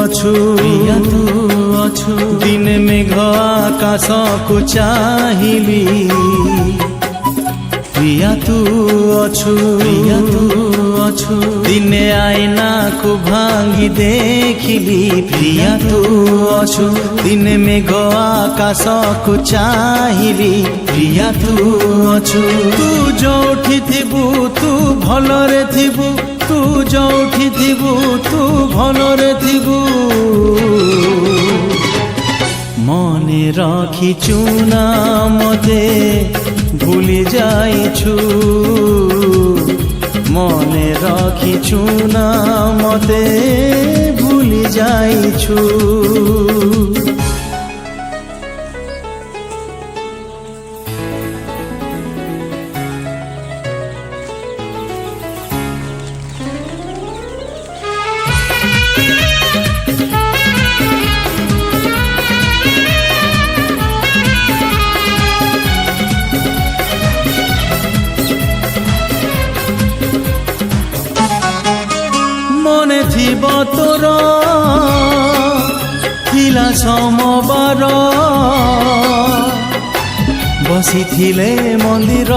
अछु प्रिया तू अछु दिने मेघ आकाश को चाहिली प्रिया तू अछु दिने आईना को भांगी देखिली प्रिया तू अछु दिने मेघ आकाश को चाहिली प्रिया तू अछु तू जोठी थिबु तू भलरे थिबु तू जोठी थिबु तू भलरे थिबु मने रखिछु ना मते भूली जाइछु मने रखिछु ना मते भूली जाइछु मने थिब तोर थिला सोमवार बसिथिले मंदिर